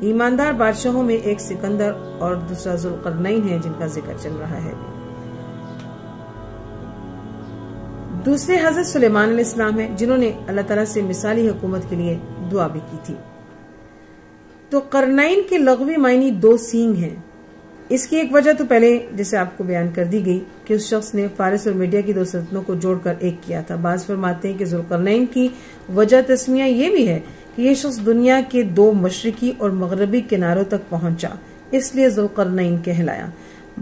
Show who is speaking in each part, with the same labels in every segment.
Speaker 1: ایماندار بادشاہوں میں ایک سکندر اور دوسرا ذوالقرنین ہے جن کا ذکر چل رہا ہے۔ دوسرے حضرت سلیمان علیہ السلام ہیں جنہوں نے اللہ تعالیٰ سے مثالی حکومت کے لیے دعا بھی کی تھی۔ تو قرنین کے لغوی معنی 2 سینگ ہیں۔ اس کی ایک وجہ تو پہلے جیسے آپ کو بیان کر دی گئی کہ اس شخص نے فارس اور میڈیا کی 2 سلطنتوں کو جوڑ کر ایک کیا تھا۔ بعض فرماتے ہیں کہ ذوالقرنین کی وجہ تسمیہ یہ بھی ہے کہ یہ شخص دنیا کے 2 مشرقی اور مغربی کناروں تک پہنچا، اس لیے ذوالقرنین کہلایا۔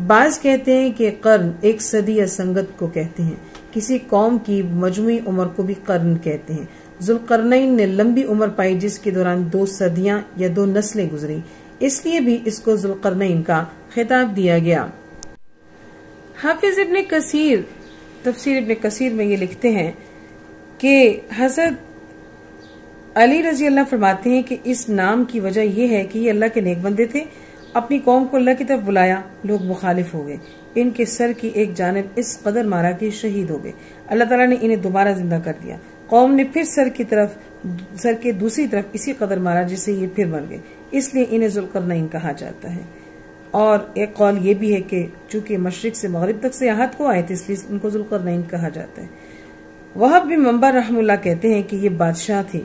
Speaker 1: بعض کہتے ہیں کہ قرن 1 صدی یا سنگت کو کہتے ہیں۔ کسی قوم کی مجموعی عمر کو بھی قرن کہتے ہیں۔ ذوالقرنین نے لمبی عمر پائی جس کے دوران 2 صدیاں یا 2 نسلیں گزری، اس لیے بھی اس کو ذوالقرنین کا خطاب دیا گیا۔ حافظ ابن کثیر تفسیر ابن کثیر میں یہ لکھتے ہیں کہ حضرت علی رضی اللہ فرماتے ہیں کہ اس نام کی وجہ یہ ہے کہ یہ اللہ کے نیک بندے تھے، اپنی قوم کو اللہ کی طرف بلایا، لوگ مخالف ہو گئے، ان کے سر کی ایک جانب اس قدر مارا کہ شہید ہو گئے، اللہ تعالیٰ نے انہیں دوبارہ زندہ کر دیا، قوم نے پھر سر کے دوسری طرف اسی قدر مارا جس سے یہ پھر مر گئے، اس لیے انہیں ذوالقرنین کہا جاتا ہے۔ اور ایک قول یہ بھی ہے کہ چونکہ مشرق سے مغرب تک سیاحت کو آئے تھے اس لیے ان کو ذوالقرنین کہا جاتا ہے۔ وہب بن منبر رحم اللہ کہتے ہیں کہ یہ بادشاہ تھے،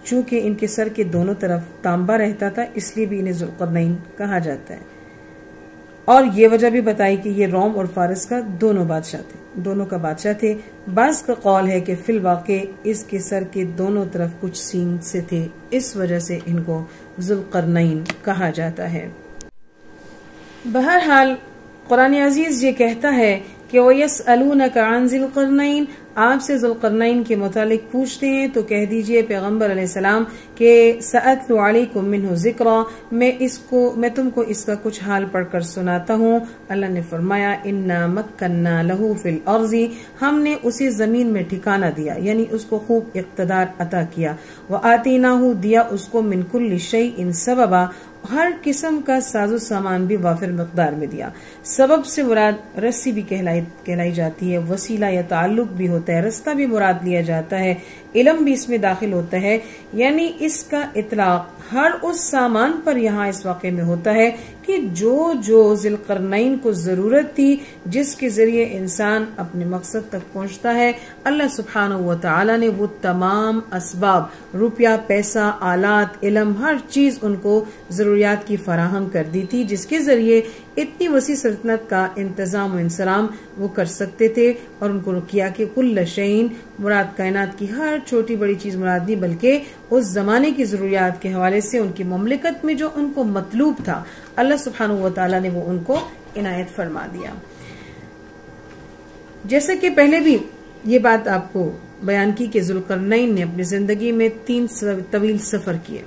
Speaker 1: چونکہ ان کے سر کے دونوں طرف تانبا رہتا تھا اس لیے بھی انہیں ذوالقرنین کہا جاتا ہے۔ اور یہ وجہ بھی بتائی کہ یہ روم اور فارس کا دونوں کا بادشاہ تھے۔ بعض کا قول ہے کہ فی الواقع اس کے سر کے دونوں طرف کچھ سینگ سے تھے، اس وجہ سے ان کو ذوالقرنین کہا جاتا ہے۔ بہرحال قرآن عزیز یہ کہتا ہے کہ وَيَسْأَلُونَكَ عَنْ ذِي الْقَرْنَيْنِ، آپ سے ذوالقرنین کے متعلق پوچھتے ہیں تو کہہ دیجئے پیغمبر علیہ السلام کہ سَأَتْلُو عَلَيْكُم مِّنْهُ ذِكْرًا، میں تم کو اس کا کچھ حال پڑھ کر سناتا ہوں۔ اللہ نے فرمایا إِنَّا مَكَّنَّا لَهُ فِي الْأَرْضِ، ہم نے اسے زمین میں ٹھکانہ دیا، یعنی اس کو خوب اقتدار عطا کیا۔ وَآتَيْنَاهُ، دیا اس کو مِنْ كُلِّ شَيْءٍ سَبَبًا، ہر قسم کا ساز و سامان بھی وافر مقدار میں دیا۔ سبب سے مراد رسی بھی کہلائی جاتی ہے، وسیلہ یا تعلق بھی ہوتا ہے، رستہ بھی مراد لیا جاتا ہے، علم بھی اس میں داخل ہوتا ہے، یعنی اس کا اطلاق ہر اس سامان پر یہاں اس واقعے میں ہوتا ہے کہ جو ذوالقرنین کو ضرورت تھی، جس کے ذریعے انسان اپنے مقصد تک پہنچتا ہے، اللہ سبحانہ و تعالی نے وہ تمام اسباب، روپیہ، پیسہ، آلات، علم، ہر چیز ان کو ضروریات کی فراہم کر دی تھی، جس کے ذریعے اتنی وسیع سلطنت کا انتظام و انصرام وہ کر سکتے تھے۔ اور ان کو کیا کہ کل شیء، مراد کائنات کی ہر چھوٹی بڑی چیز مراد نہیں، بلکہ اس زمانے کی ضروریات کے حوالے سے ان کی مملکت میں جو ان کو مطلوب تھا، اللہ سبحانہ و تعالی نے وہ ان کو عنایت فرما دیا۔ جیسے کہ پہلے بھی یہ بات آپ کو بیان کی کہ ذوالقرنین نے اپنی زندگی میں 3 طویل سفر کیے،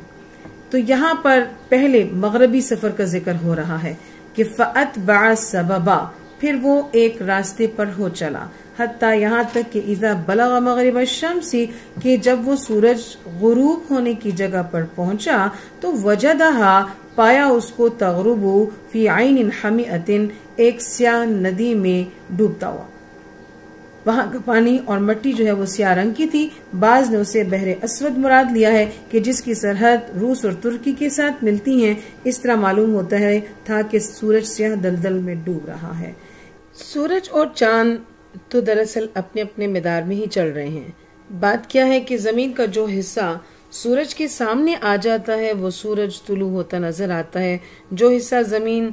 Speaker 1: تو یہاں پر پہلے مغربی سفر کا ذکر ہو رہا ہے کہ فَأَتْبَعَ سَبَبًا، پھر وہ ایک راستے پر ہو چلا، حتیٰ یہاں تک کہ اذا بلغ مغرب الشمس، کہ جب وہ سورج غروب ہونے کی جگہ پر پہنچا تو وجدہا، پایا اس کو تغرب فی عین حمیئۃ، ایک سیاہ ندی میں ڈوبتا ہوا، وہاں کا پانی اور مٹی جو ہے وہ سیاہ رنگ کی تھی۔ بعض نے اسے بحر اسود مراد لیا ہے کہ جس کی سرحد روس اور ترکی کے ساتھ ملتی ہیں، اس طرح معلوم ہوتا ہے تھا کہ سورج سیاہ دلدل میں ڈوب رہا ہے۔ سورج اور چاند تو دراصل اپنے اپنے مدار میں ہی چل رہے ہیں، بات کیا ہے کہ زمین کا جو حصہ سورج کے سامنے آ جاتا ہے وہ سورج طلوع ہوتا نظر آتا ہے، جو حصہ زمین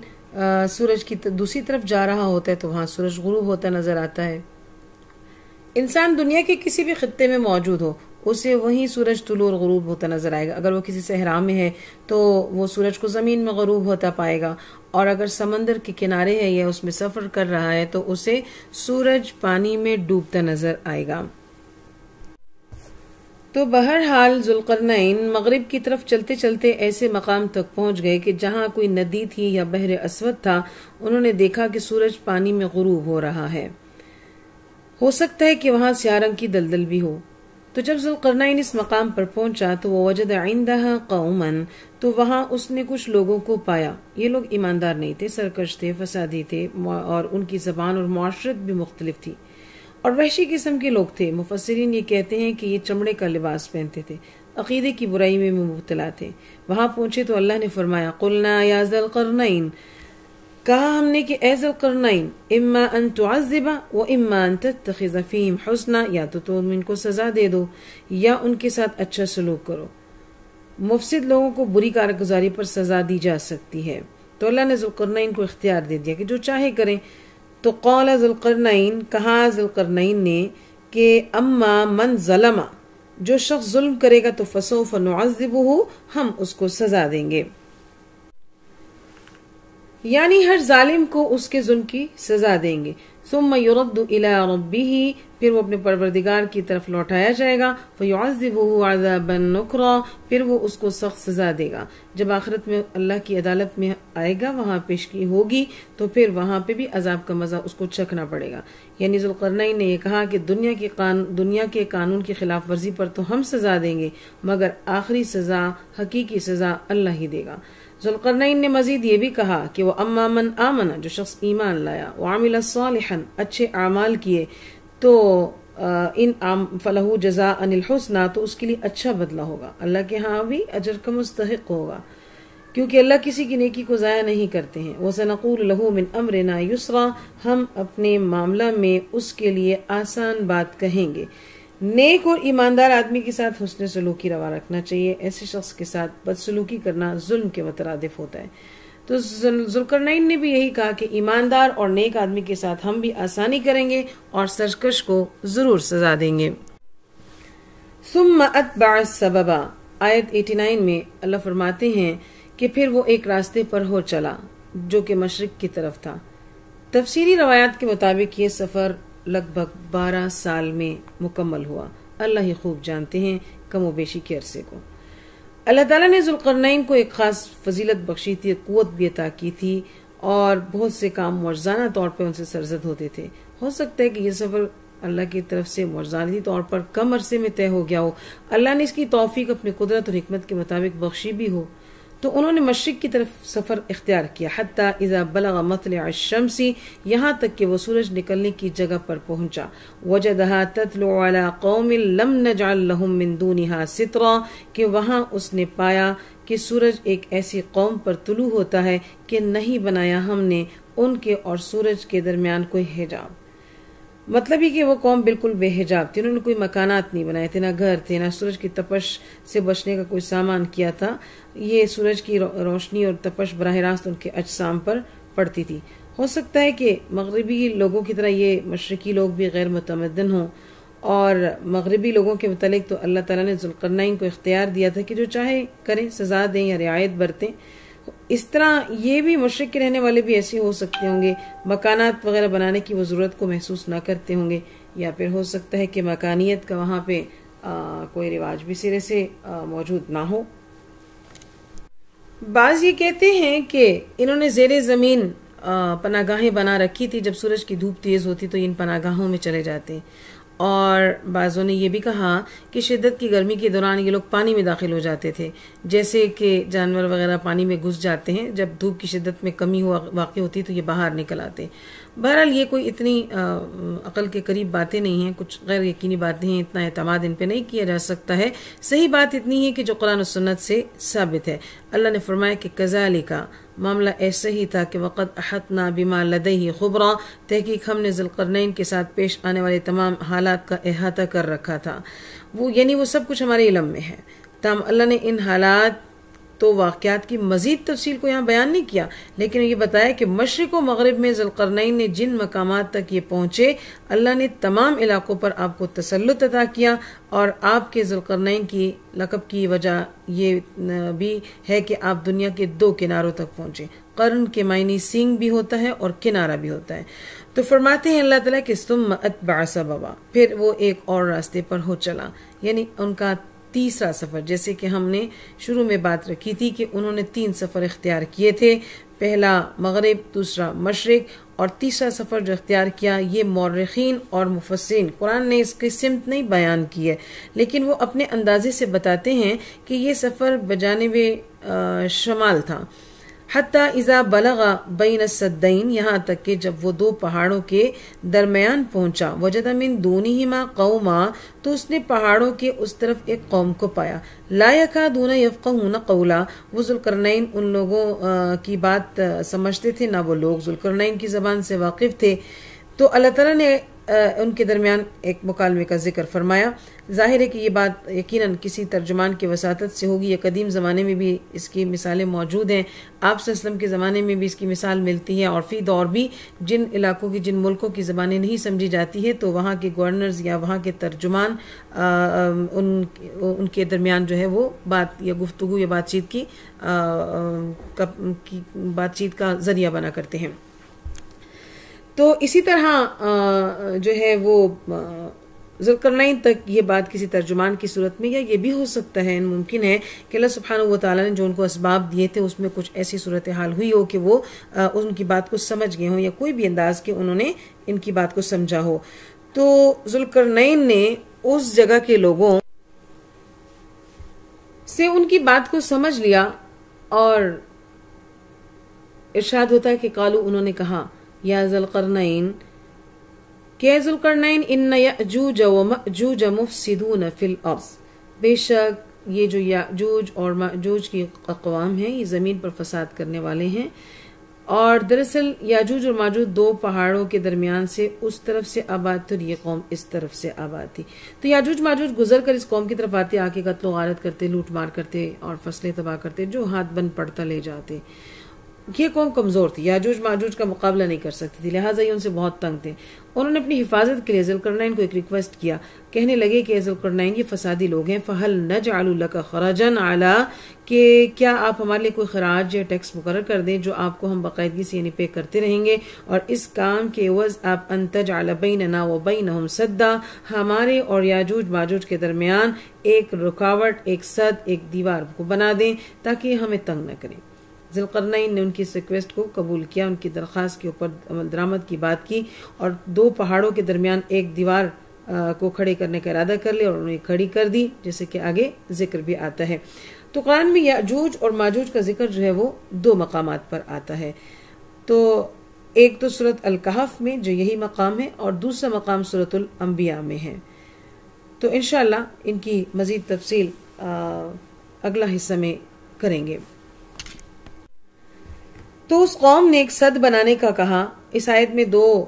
Speaker 1: سورج کی دوسری طرف جا رہا ہوتا ہے تو وہاں سورج غروب ہوتا نظر آتا ہے۔ انسان دنیا کے کسی بھی خطے میں موجود ہو، اسے وہیں سورج طلوع اور غروب ہوتا نظر آئے گا۔ اگر وہ کسی صحرا میں ہے تو وہ سورج کو زمین میں غروب ہوتا پائے گا، اور اگر سمندر کے کنارے ہے یا اس میں سفر کر رہا ہے تو اسے سورج پانی میں ڈوبتا نظر آئے گا۔ تو بہرحال ذوالقرنین مغرب کی طرف چلتے چلتے ایسے مقام تک پہنچ گئے کہ جہاں کوئی ندی تھی یا بحر اسود تھا، انہوں نے دیکھا کہ سورج پانی میں غروب ہو رہا ہے، ہو سکتا ہے کہ وہاں سیاہ رنگ کی دلدل بھی ہو۔ تو جب ذوالقرنین اس مقام پر پہنچا تو وہ وجد عندها قوما، تو وہاں اس نے کچھ لوگوں کو پایا، یہ لوگ ایماندار نہیں تھے، سرکش تھے، فسادی تھے، اور ان کی زبان اور معاشرت بھی مختلف تھی، اور وحشی قسم کے لوگ تھے۔ مفسرین یہ کہتے ہیں کہ یہ چمڑے کا لباس پہنتے تھے، عقیدے کی برائی میں مبتلا تھے۔ وہاں پہنچے تو اللہ نے فرمایا قلنا یا ذا القرنین، کہا ہم نے کہ اے ذی القرنین اما ان تعذب و اما ان تتخذ فیہم حسنا، یا تو تم ان کو سزا دے دو یا ان کے ساتھ اچھا سلوک کرو۔ مفسد لوگوں کو بری کارگزاری پر سزا دی جا سکتی ہے، تو اللہ نے ذی القرنین کو اختیار دے دیا کہ جو چاہے کریں۔ تو قال ذی القرنین، کہا ذی القرنین نے کہ اما من ظلم، جو شخص ظلم کرے گا تو فسوف نعذبہ، ہم اس کو سزا دیں گے، یعنی ہر ظالم کو اس کے ظلم کی سزا دیں گے۔ ثم يرد الى ربه، پھر وہ اپنے پروردگار کی طرف لوٹایا جائے گا، فيعذبه عذابا نكرا، پھر وہ اس کو سخت سزا دے گا۔ جب آخرت میں اللہ کی عدالت میں آئے گا، وہاں پیشگی ہوگی، تو پھر وہاں پہ بھی عذاب کا مزہ اس کو چکھنا پڑے گا۔ یعنی ذی القرنین نے یہ کہا کہ دنیا کے قانون کی خلاف ورزی پر تو ہم سزا دیں گے، مگر آخری سزا، حقیقی سزا اللہ ہی دے گا۔ ذی القرنین نے مزید یہ بھی کہا کہ وہ اما من آمن، جو شخص ایمان لایا، وعمل صالحا، اچھے اعمال کیے، تو ان فلہ جزاء الحسنى، تو اس کے لیے اچھا بدلہ ہوگا، اللہ کے ہاں بھی اجر کا مستحق ہوگا، کیونکہ اللہ کسی کی نیکی کو ضائع نہیں کرتے ہیں۔ وَسَنَقُولُ لَهُ مِنْ أَمْرِنَا يُسْرًا، ہم اپنے معاملہ میں اس کے لیے آسان بات کہیں گے۔ نیک اور ایماندار آدمی کے ساتھ حسن سلوکی روا رکھنا چاہیے، ایسے شخص کے ساتھ بدسلوکی کرنا ظلم کے مترادف ہوتا ہے۔ تو ذی القرنین نے بھی یہی کہا کہ ایماندار اور نیک آدمی کے ساتھ ہم بھی آسانی کریں گے اور سرکش کو ضرور سزا دیں گے۔ ثم اتبع السببا، آیت 89 میں اللہ فرماتے ہیں کہ پھر وہ ایک راستے پر ہو چلا جو کہ مشرق کی طرف تھا۔ تفسیری روایات کے مطابق یہ سفر لگ بھگ 12 سال میں مکمل ہوا، اللہ ہی خوب جانتے ہیں کم و بیشی کے عرصے کو۔ اللہ تعالیٰ نے ذی القرنین کو ایک خاص فضیلت بخشی تھی، قوت بھی عطا کی تھی، اور بہت سے کام معجزانہ طور پر ان سے سرزد ہوتے تھے۔ ہو سکتا ہے کہ یہ سفر اللہ کی طرف سے معجزاتی طور پر کم عرصے میں طے ہو گیا ہو، اللہ نے اس کی توفیق اپنی قدرت اور حکمت کے مطابق بخشی بھی ہو۔ تو انہوں نے مشرق کی طرف سفر اختیار کیا، حتی اذا بلغ مطلع الشمس، یہاں تک کہ وہ سورج نکلنے کی جگہ پر پہنچا، وجدها تطلع على قوم لم نجعل لهم من دونها سترا، کہ وہاں اس نے پایا کہ سورج ایک ایسی قوم پر طلوع ہوتا ہے کہ نہیں بنایا ہم نے ان کے اور سورج کے درمیان کوئی حجاب۔ مطلب ہی کہ وہ قوم بالکل بے حجاب تھی، انہوں نے کوئی مکانات نہیں بنائے تھے، نہ گھر تھے، نہ سورج کی تپش سے بچنے کا کوئی سامان کیا تھا۔ یہ سورج کی روشنی اور تپش براہ راست ان کے اجسام پر پڑتی تھی۔ ہو سکتا ہے کہ مغربی لوگوں کی طرح یہ مشرقی لوگ بھی غیر متمدن ہوں، اور مغربی لوگوں کے متعلق تو اللہ تعالیٰ نے ذی القرنین کو اختیار دیا تھا کہ جو چاہے کریں، سزا دیں یا رعایت برتیں۔ اس طرح یہ بھی مشرق کے رہنے والے بھی ایسے ہو سکتے ہوں گے، مکانات وغیرہ بنانے کی وہ ضرورت کو محسوس نہ کرتے ہوں گے، یا پھر ہو سکتا ہے کہ مکانیت کا وہاں پہ کوئی رواج بھی سرے سے موجود نہ ہو۔ بعض یہ کہتے ہیں کہ انہوں نے زیر زمین پناہ گاہیں بنا رکھی تھی، جب سورج کی دھوپ تیز ہوتی تو ان پناہ گاہوں میں چلے جاتے ہیں۔ اور بعضوں نے یہ بھی کہا کہ شدت کی گرمی کے دوران یہ لوگ پانی میں داخل ہو جاتے تھے، جیسے کہ جانور وغیرہ پانی میں گھس جاتے ہیں، جب دھوپ کی شدت میں کمی واقع ہوتی تو یہ باہر نکل آتے۔ بہرحال یہ کوئی اتنی عقل کے قریب باتیں نہیں ہیں، کچھ غیر یقینی باتیں ہیں، اتنا اعتماد ان پہ نہیں کیا جا سکتا ہے۔ صحیح بات اتنی ہے کہ جو قرآن و سنت سے ثابت ہے۔ اللہ نے فرمایا کہ کذالک، معاملہ ایسا ہی تھا کہ وقد احطنا بما لدیہ خبرا، تحقیق ہم نے ذی القرنین کے ساتھ پیش آنے والے تمام حالات کا احاطہ کر رکھا تھا، یعنی وہ سب کچھ ہمارے علم میں ہے۔ تاہم اللہ نے ان حالات تو واقعات کی مزید تفصیل کو یہاں بیان نہیں کیا، لیکن یہ بتایا کہ مشرق و مغرب میں ذی القرنین نے جن مقامات تک یہ پہنچے، اللہ نے تمام علاقوں پر آپ کو تسلط عطا کیا، اور آپ کے ذی القرنین کی لقب کی وجہ یہ بھی ہے کہ آپ دنیا کے 2 کناروں تک پہنچے۔ قرن کے معنی سینگ بھی ہوتا ہے اور کنارہ بھی ہوتا ہے۔ تو فرماتے ہیں اللہ تعالیٰ کہ ثم اتبع سببا، پھر وہ ایک اور راستے پر ہو چلا، یعنی ان کا تیسرا سفر، جیسے کہ ہم نے شروع میں بات رکھی تھی کہ انہوں نے 3 سفر اختیار کیے تھے، پہلا مغرب، دوسرا مشرق، اور تیسرا سفر جو اختیار کیا، یہ مورخین اور مفسرین، قرآن نے اس کی سمت نہیں بیان کی ہے، لیکن وہ اپنے اندازے سے بتاتے ہیں کہ یہ سفر بجانب شمال تھا۔ حتی اذا بلغ بین السدین، یہاں تک کہ جب وہ دو پہاڑوں کے درمیان پہنچا، وجد من دونہما قوما، تو اس نے پہاڑوں کے اس طرف ایک قوم کو پایا، لا یکادون یفقہون قولا، وہ ذوالقرنین ان لوگوں کی بات سمجھتے تھے، نہ وہ لوگ ذوالقرنین کی زبان سے واقف تھے۔ تو اللہ تعالیٰ نے ان کے درمیان ایک مکالمے کا ذکر فرمایا۔ ظاہر ہے کہ یہ بات یقیناً کسی ترجمان کی وساطت سے ہوگی، یا قدیم زمانے میں بھی اس کی مثالیں موجود ہیں، آپ صلی اللہ علیہ وسلم کے زمانے میں بھی اس کی مثال ملتی ہے، اور فی دور بھی جن علاقوں کی، جن ملکوں کی زبانیں نہیں سمجھی جاتی ہے تو وہاں کے گورنرز یا وہاں کے ترجمان ان کے درمیان جو ہے وہ بات یا گفتگو یا بات چیت کا ذریعہ بنا کرتے ہیں۔ تو اسی طرح جو ہے وہ ذوالقرنین تک یہ بات کسی ترجمان کی صورت میں، یا یہ بھی ہو سکتا ہے، ممکن ہے کہ اللہ سبحانہ و تعالیٰ نے جو ان کو اسباب دیے تھے اس میں کچھ ایسی صورتحال ہوئی ہو کہ وہ ان کی بات کو سمجھ گئے ہوں، یا کوئی بھی انداز کہ انہوں نے ان کی بات کو سمجھا ہو۔ تو ذوالقرنین نے اس جگہ کے لوگوں سے ان کی بات کو سمجھ لیا، اور ارشاد ہوتا ہے کہ قالو، انہوں نے کہا، یا ذوالقرنین، کہ ذوالقرنین ان یأجوج ومأجوج مفسدون فی الارض، بے شک یہ جو یأجوج اور مأجوج کی اقوام ہیں یہ زمین پر فساد کرنے والے ہیں، اور دراصل یاجوج اور ماجوج دو پہاڑوں کے درمیان سے اس طرف سے آباد تھی، اور یہ قوم اس طرف سے آباد تھی۔ تو یاجوج ماجوج گزر کر اس قوم کی طرف آتے، آ کے قتل و غارت کرتے، لوٹ مار کرتے اور فصلیں تباہ کرتے، جو ہاتھ بند پڑتا لے جاتے۔ یہ قوم کمزور تھی، یاجوج ماجوج کا مقابلہ نہیں کر سکتی تھی، لہٰذا یہ ان سے بہت تنگ تھے۔ انہوں نے اپنی حفاظت کے لیے ذوالقرنین کو ایک ریکویسٹ کیا، کہنے لگے کہ ذوالقرنین یہ فسادی لوگ ہیں، فَهَلْ نَجْعَلُ لَكَ خَرَجًا عَلَىٰ، کہ کیا آپ ہمارے لیے کوئی خراج یا ٹیکس مقرر کر دیں جو آپ کو ہم باقاعدگی سے یعنی پے کرتے رہیں گے، اور اس کام کے عوض آپ أَن تَجْعَلَ بَيْنَنَا وَبَيْنَهُمْ سَدًّا، ہمارے اور یاجوج ماجوج کے درمیان ایک رکاوٹ، ایک سد، ایک دیوار کو بنا دیں تاکہ ہمیں تنگ نہ کریں۔ ذوالقرنین نے ان کی اس ریکویسٹ کو قبول کیا، ان کی درخواست کے اوپر عمل درآمد کی بات کی، اور دو پہاڑوں کے درمیان ایک دیوار کو کھڑے کرنے کا ارادہ کر لیا، اور انہوں نے کھڑی کر دی، جیسے کہ آگے ذکر بھی آتا ہے۔ تو قرآن میں یاجوج اور ماجوج کا ذکر جو ہے وہ دو مقامات پر آتا ہے، تو ایک تو سورۃ الکہف میں جو یہی مقام ہے، اور دوسرا مقام سورۃ الانبیاء میں ہے۔ تو انشاءاللہ ان کی مزید تفصیل اگلا حصہ میں کریں گے۔ تو اس قوم نے ایک سد بنانے کا کہا۔ اس آیت میں دو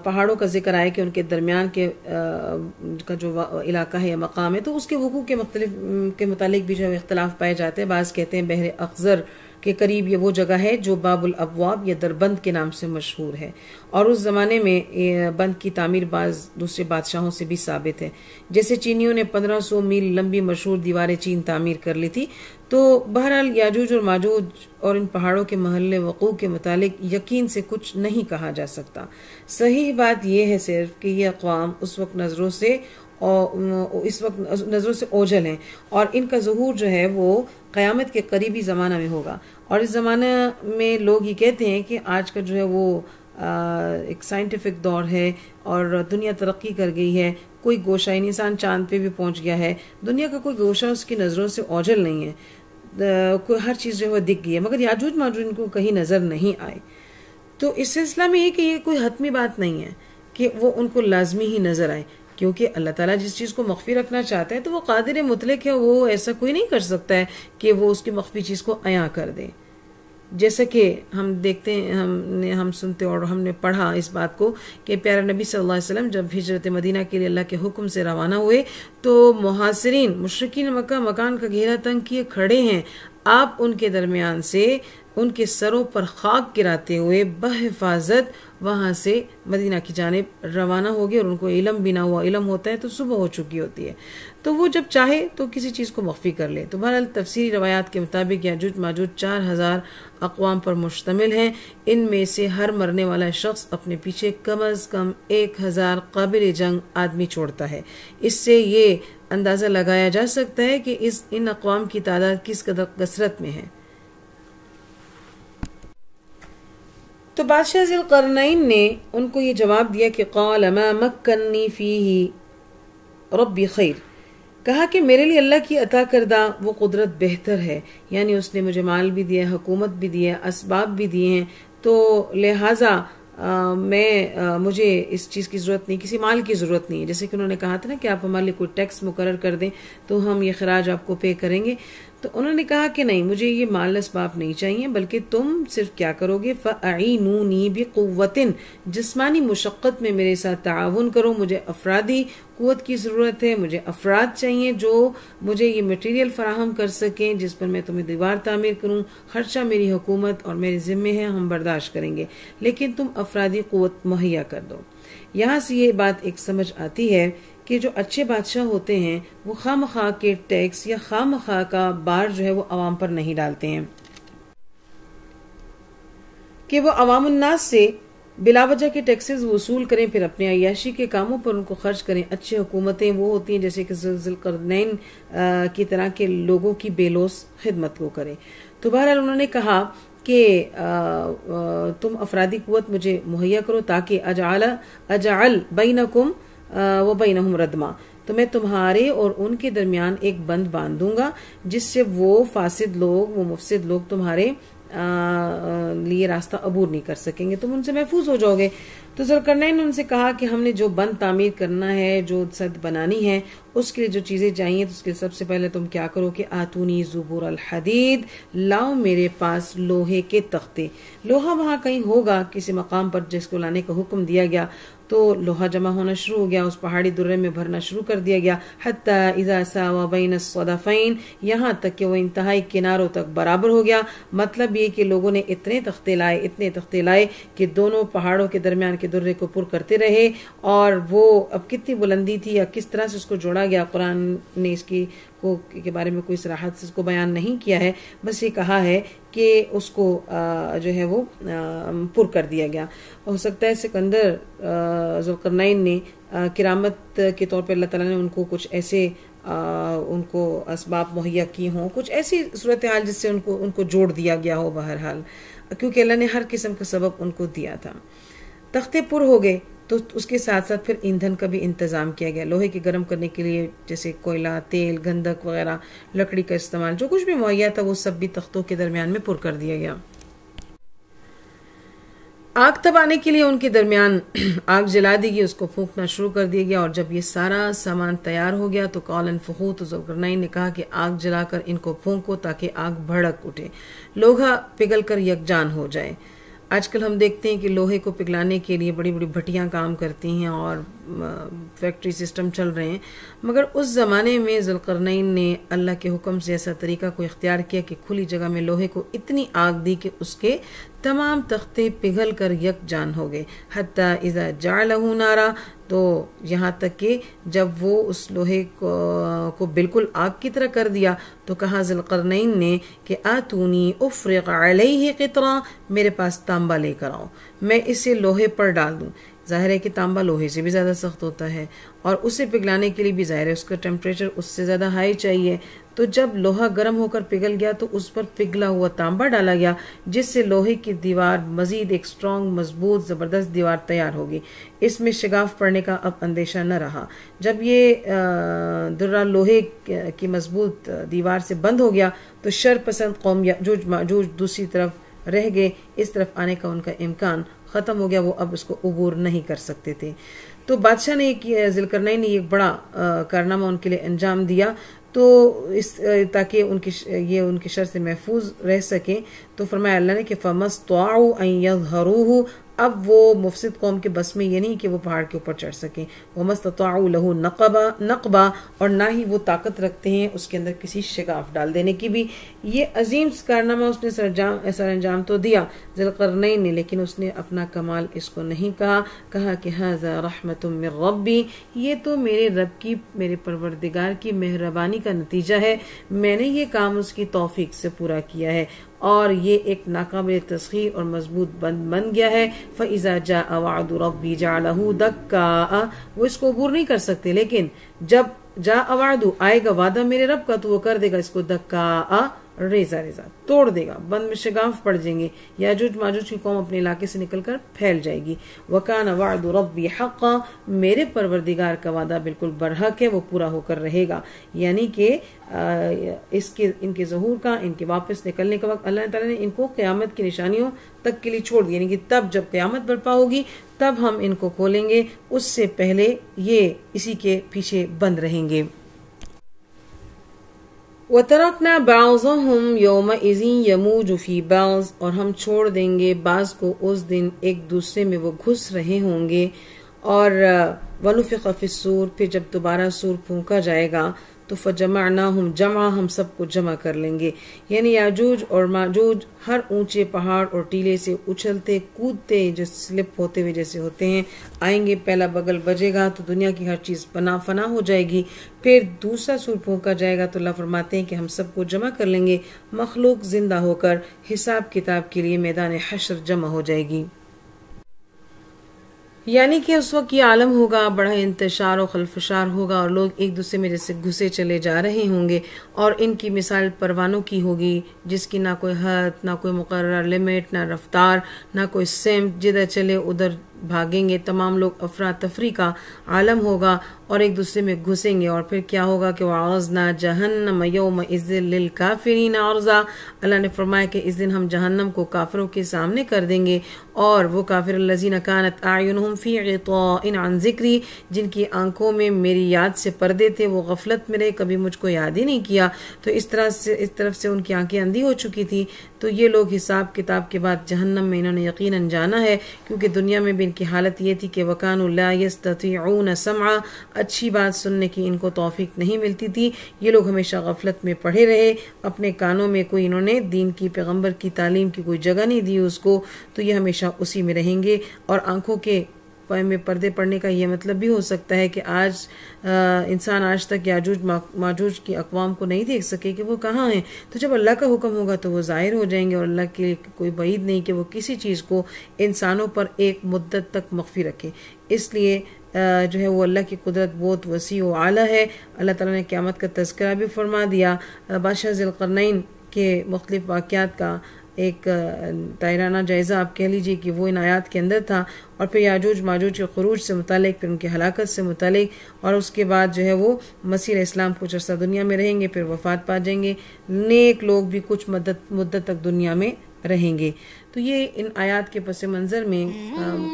Speaker 1: پہاڑوں کا ذکر آیا کہ ان کے درمیان کا جو علاقہ ہے یا مقام ہے، تو اس کے وقوع کے متعلق بھی جو ہے اختلاف پائے جاتے ہیں۔ بعض کہتے ہیں بحر اخضر کے قریب یہ وہ جگہ ہے جو باب الابواب یا دربند کے نام سے مشہور ہے، اور اس زمانے میں بند کی تعمیر بعض دوسرے بادشاہوں سے بھی ثابت ہے، جیسے چینیوں نے 1500 میل لمبی مشہور دیوار چین تعمیر کر لی تھی۔ تو بہرحال یاجوج اور ماجوج اور ان پہاڑوں کے محل وقوع کے متعلق یقین سے کچھ نہیں کہا جا سکتا۔ صحیح بات یہ ہے صرف کہ یہ اقوام اس وقت نظروں سے اوجھل ہیں، اور ان کا ظہور جو ہے وہ قیامت کے قریبی زمانہ میں ہوگا۔ اور اس زمانہ میں لوگ یہ کہتے ہیں کہ آج کا جو ہے وہ ایک سائنٹیفک دور ہے، اور دنیا ترقی کر گئی ہے، کوئی گوشہ انسان چاند پہ بھی پہنچ گیا ہے، دنیا کا کوئی گوشہ اس کی نظروں سے اوجھل نہیں ہے، ہر چیز جو ہے وہ دکھ گئی ہے، مگر یاجوج ماجوج ان کو کہیں نظر نہیں آئے۔ تو اس سلسلہ میں یہ کہ یہ کوئی حتمی بات نہیں ہے کہ وہ ان کو لازمی ہی نظر آئے، کیونکہ اللہ تعالیٰ جس چیز کو مخفی رکھنا چاہتا ہے تو وہ قادر مطلق ہے، وہ ایسا کوئی نہیں کر سکتا ہے کہ وہ اس کی مخفی چیز کو عیاں کر دے۔ جیسا کہ ہم دیکھتے ہیں، ہم سنتے اور ہم نے پڑھا اس بات کو کہ پیارا نبی صلی اللہ علیہ وسلم جب ہجرت مدینہ کے لیے اللہ کے حکم سے روانہ ہوئے تو محاصرین مشرکین مکہ مکان کا گھیرا تنگ کیے کھڑے ہیں، آپ ان کے درمیان سے ان کے سروں پر خاک گراتے ہوئے بحفاظت وہاں سے مدینہ کی جانب روانہ ہو گئے، اور ان کو علم بھی نہ ہوا، علم ہوتا ہے تو صبح ہو چکی ہوتی ہے، تو وہ جب چاہے تو کسی چیز کو مخفی کر لے۔ تو بہرحال تفسیری روایات کے مطابق یاجوج ماجوج 4000 اقوام پر مشتمل ہیں، ان میں سے ہر مرنے والا شخص اپنے پیچھے کم از کم 1000 قابل جنگ آدمی چھوڑتا ہے۔ اس سے یہ اندازہ لگایا جا سکتا ہے کہ ان اقوام کی تعداد کس قدر کثرت میں ہے۔ تو بادشاہ ذی القرنین نے ان کو یہ جواب دیا کہ قال ما مکنی فیہ ربی خیر، کہا کہ میرے لیے اللہ کی عطا کردہ وہ قدرت بہتر ہے، یعنی اس نے مجھے مال بھی دیا، حکومت بھی دیا، اسباب بھی دیے ہیں، تو لہٰذا مجھے اس چیز کی ضرورت نہیں، کسی مال کی ضرورت نہیں ہے۔ جیسے کہ انہوں نے کہا تھا نا کہ آپ ہمارے لیے کوئی ٹیکس مقرر کر دیں تو ہم یہ خراج آپ کو پے کریں گے، تو انہوں نے کہا کہ نہیں، مجھے یہ مال اسباب نہیں چاہیے، بلکہ تم صرف کیا کرو گے، فَأَعِينُونِي بِقُوَّةٍ، جسمانی مشقت میں میرے ساتھ تعاون کرو، مجھے افرادی قوت کی ضرورت ہے، مجھے افراد چاہیے جو مجھے یہ مٹیریل فراہم کر سکیں جس پر میں تمہیں دیوار تعمیر کروں، خرچہ میری حکومت اور میرے ذمے ہے، ہم برداشت کریں گے، لیکن تم افرادی قوت مہیا کر دو۔ یہاں سے یہ بات ایک سمجھ آتی ہے کہ جو اچھے بادشاہ ہوتے ہیں وہ خواہ مخواہ کے ٹیکس یا خواہ مخواہ کا بار جو ہے وہ عوام پر نہیں ڈالتے ہیں، کہ وہ عوام الناس سے بلا وجہ کے ٹیکسز وصول کریں، پھر اپنے عیاشی کے کاموں پر ان کو خرچ کریں۔ اچھی حکومتیں وہ ہوتی ہیں جیسے کہ ذوالقرنین کی طرح کے لوگوں کی بے لوث خدمت کو کریں۔ تو بہرحال انہوں نے کہا کہ تم افرادی قوت مجھے مہیا کرو تاکہ اجعل بینکم و بینہم ردما، تو میں تمہارے اور ان کے درمیان ایک بند باندھ دوں گا جس سے وہ فاسد لوگ، وہ مفسد لوگ تمہارے لیے راستہ عبور نہیں کر سکیں گے، تم ان سے محفوظ ہو جاؤ گے۔ تو ذوالقرنین نے ان سے کہا کہ ہم نے جو بند تعمیر کرنا ہے، جو سد بنانی ہے، اس کے لیے جو چیزیں چاہیے، تو اس کے لیے سب سے پہلے تم کیا کرو کہ آتونی زبور الحدید، لاؤ میرے پاس لوہے کے تختے۔ لوہا وہاں کہیں ہوگا کسی مقام پر جس کو لانے کا حکم دیا گیا، تو لوہا جمع ہونا شروع ہو گیا، اس پہاڑی درے میں بھرنا شروع کر دیا گیا، حتی اذا ساوا بین الصدفین، یہاں تک کہ وہ انتہائی کناروں تک برابر ہو گیا۔ مطلب یہ کہ لوگوں نے اتنے تختے لائے کہ دونوں پہاڑوں کے درمیان کے درے کو پر کرتے رہے، اور وہ اب کتنی بلندی تھی یا کس طرح سے اس کو جوڑا گیا، قرآن نے اس کے بارے میں کوئی صراحت سے اس کو بیان نہیں کیا ہے، بس یہ کہا ہے کہ اس کو جو ہے وہ پر کر دیا گیا۔ ہو سکتا ہے سکندر ذوالقرنین نے کرامت کے طور پر اللہ تعالیٰ نے ان کو کچھ ایسے ان کو اسباب مہیا کی ہوں، کچھ ایسی صورتحال جس سے ان کو جوڑ دیا گیا ہو، بہرحال کیونکہ اللہ نے ہر قسم کا سبب ان کو دیا تھا۔ تختے پر ہو گئے تو اس کے ساتھ ساتھ پھر ایندھن کا بھی انتظام کیا گیا، لوہے کے گرم کرنے کے لیے جیسے کوئلہ، تیل، گندھک وغیرہ، لکڑی کا استعمال، جو کچھ بھی مہیا تھا وہ سب بھی تختوں کے درمیان میں پر کر دیا گیا۔ آگ تبانے کے لیے ان کے درمیان آگ جلا دی گئی، اس کو پھونکنا شروع کر دیا گیا، اور جب یہ سارا سامان تیار ہو گیا تو قولا انفخوا، تو ذوالقرنین نے کہا کہ آگ جلا کر ان کو پھونکو تاکہ آگ بھڑک اٹھے، لوہا پگھل کر یکجان ہو جائے۔ آج کل ہم دیکھتے ہیں کہ لوہے کو پگھلانے کے لیے بڑی بڑی بھٹیاں کام کرتی ہیں اور فیکٹری سسٹم چل رہے ہیں، مگر اس زمانے میں ذوالقرنین نے اللہ کے حکم سے ایسا طریقہ کو اختیار کیا کہ کھلی جگہ میں لوہے کو اتنی آگ دی کہ اس کے تمام تختے پگھل کر یکجان ہو گئے، حتی اذا جعلہ نارا، تو یہاں تک کہ جب وہ اس لوہے کو بالکل آگ کی طرح کر دیا تو کہا ذوالقرنین نے کہ آتونی افرغ علیہ قطرا، میرے پاس تانبا لے کر آؤ، میں اسے لوہے پر ڈال دوں۔ ظاہر ہے کہ تانبا لوہے سے بھی زیادہ سخت ہوتا ہے، اور اسے پگھلانے کے لیے بھی ظاہر ہے اس کا ٹیمپریچر اس سے زیادہ ہائی چاہیے، تو جب لوہا گرم ہو کر پگھل گیا تو اس پر پگھلا ہوا تانبا ڈالا گیا، جس سے لوہے کی دیوار مزید ایک سٹرونگ، مضبوط، زبردست دیوار تیار ہوگی، اس میں شگاف پڑنے کا اب اندیشہ نہ رہا۔ جب یہ درہ لوہے کی مضبوط دیوار سے بند ہو گیا تو شر پسند قوم یاجوج ماجوج دوسری طرف رہ گئے، اس طرف آنے کا ان کا امکان ختم ہو گیا، وہ اب اس کو عبور نہیں کر سکتے تھے۔ تو بادشاہ نے ذوالقرنین نے ایک بڑا کارنامہ ان کے لیے انجام دیا، تو تاکہ ان کی شر سے محفوظ رہ سکیں، تو فرمایا اللہ نے کہ فَمَسْطَاعُوا أَن يَظْهَرُوهُ، اب وہ مفسد قوم کے بس میں یہ نہیں کہ وہ پہاڑ کے اوپر چڑھ سکیں، وَمَسْتَطَاعُوا لَهُ نَقْبًا، اور نہ ہی وہ طاقت رکھتے ہیں اس کے اندر کسی شگاف ڈال دینے کی بھی۔ یہ عظیم کارنامہ اس نے سر انجام تو دیا ذوالقرنین نے، لیکن اس نے اپنا کمال اس کو نہیں کہا کہ ھذا رحمت من ربی، یہ تو میرے رب کی، میرے پروردگار کی مہربانی کا نتیجہ ہے، میں نے یہ کام اس کی توفیق سے پورا کیا ہے، اور یہ ایک ناقابل تسخیر اور مضبوط بند بن گیا ہے۔ فَإِذَا جَاءَ وَعْدُ رَبِّي جَعَلَهُ دَكَّاءَ، وہ اس کو عبور نہیں کر سکتے، لیکن جب جاء وعد، آئے گا وعدہ میرے رب کا، تو وہ کر دے گا اس کو دکا ریزہ ریزہ توڑ دے گا، بند میں شگاف پڑ جائیں گے، یاجوج ماجوج کی قوم اپنے علاقے سے نکل کر پھیل جائے گی۔ وَكَانَ وَعْدُ رَبِّي حَقًّا، میرے پروردگار کا وعدہ بالکل برحق ہے، وہ پورا ہو کر رہے گا۔ یعنی کہ ان کے ظہور کا، ان کے واپس نکلنے کا وقت اللہ تعالیٰ نے ان کو قیامت کی نشانیوں تک کے لیے چھوڑ دیا، یعنی کہ تب جب قیامت برپا ہوگی تب ہم ان کو کھولیں گے، اس سے پہلے یہ اسی کے پیچھے بند رہیں گے۔ وَتَرَكْنَا بَعْضَهُمْ يَوْمَئِذٍ يَمُوجُ فِي بَعْضٍ، اور ہم چھوڑ دیں گے بعض کو اس دن ایک دوسرے میں وہ گھس رہے ہوں گے۔ اور وَنُفِخَ فِي الصُّورِ، پھر جب دوبارہ سور پھونکا جائے گا تو فَجَمَعْنَاهُمْ جَمْعًا، ہم سب کو جمع کر لیں گے۔ یعنی یاجوج اور ماجوج ہر اونچے پہاڑ اور ٹیلے سے اچھلتے کودتے جو سلپ ہوتے ہوئے جیسے ہوتے ہیں آئیں گے، پہلا بغل بجے گا تو دنیا کی ہر چیز فنا ہو جائے گی، پھر دوسرا سور پھونکا جائے گا تو اللہ فرماتے ہیں کہ ہم سب کو جمع کر لیں گے، مخلوق زندہ ہو کر حساب کتاب کے لیے میدان حشر جمع ہو جائے گی۔ یعنی کہ اس وقت یہ عالم ہوگا، بڑا انتشار و خلفشار ہوگا، اور لوگ ایک دوسرے میں جیسے گھسے چلے جا رہے ہوں گے، اور ان کی مثال پروانوں کی ہوگی جس کی نہ کوئی حد، نہ کوئی مقرر لمٹ، نہ رفتار، نہ کوئی سمت، جدھر چلے ادھر بھاگیں گے، تمام لوگ افراتفری کا عالم ہوگا اور ایک دوسرے میں گھسیں گے۔ اور پھر کیا ہوگا کہ وَعَرَضْنَا جَهَنَّمَ يَوْمَئِذٍ لِلْكَافِرِينَ عَرْضًا، اللہ نے فرمایا کہ اس دن ہم جہنم کو کافروں کے سامنے کر دیں گے، اور وہ کافر الذین کانت اعینہم فی غطاء عن ذکری، جن کی آنکھوں میں میری یاد سے پردے تھے، وہ غفلت میں رہے، کبھی مجھ کو یاد ہی نہیں کیا، تو اس طرف سے ان کی آنکھیں اندھی ہو چکی تھی، تو یہ لوگ حساب کتاب کے بعد جہنم میں انہوں نے یقیناً جانا ہے، کیونکہ دنیا میں بھی ان کی حالت یہ تھی کہ وَكَانُوا لَا يَسْتَطِيعُونَ سَمْعًا، اچھی بات سننے کی ان کو توفیق نہیں ملتی تھی، یہ لوگ ہمیشہ غفلت میں پڑے رہے، اپنے کانوں میں کوئی انہوں نے دین کی پیغمبر کی تعلیم کی کوئی جگہ نہیں دی اس کو، تو یہ ہمیشہ اسی میں رہیں گے۔ اور آنکھوں کے میں پردے پڑنے کا یہ مطلب بھی ہو سکتا ہے کہ آج انسان آج تک یاجوج ماجوج کی اقوام کو نہیں دیکھ سکے کہ وہ کہاں ہیں، تو جب اللہ کا حکم ہوگا تو وہ ظاہر ہو جائیں گے، اور اللہ کے کوئی بعید نہیں کہ وہ کسی چیز کو انسانوں پر ایک مدت تک مخفی رکھے، اس لیے جو ہے وہ اللہ کی قدرت بہت وسیع و اعلیٰ ہے۔ اللہ تعالیٰ نے قیامت کا تذکرہ بھی فرما دیا، بادشاہ ذی القرنین کے مختلف واقعات کا ایک تائرانہ جائزہ آپ کہہ لیجئے کہ وہ ان آیات کے اندر تھا، اور پھر یاجوج ماجوج کے خروج سے متعلق، پھر ان کی ہلاکت سے متعلق، اور اس کے بعد جو ہے وہ مسیح علیہ السلام کچھ عرصہ دنیا میں رہیں گے، پھر وفات پا جائیں گے، نیک لوگ بھی کچھ مدت تک دنیا میں رہیں گے۔ تو یہ ان آیات کے پس منظر میں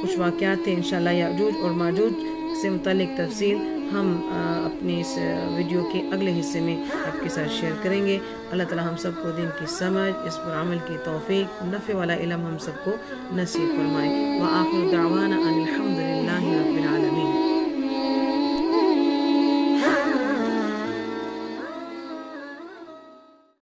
Speaker 1: کچھ واقعات تھے، انشاءاللہ یاجوج اور ماجوج سے متعلق تفصیل ہم اپنے اس ویڈیو کے اگلے حصے میں آپ کے ساتھ شیئر کریں گے۔ اللہ تعالی ہم سب کو دین کی سمجھ، اس پر عمل کی توفیق، نفع والا علم ہم سب کو نصیب فرمائے۔ وآخر دعوانا ان الحمد للہ رب العالمین۔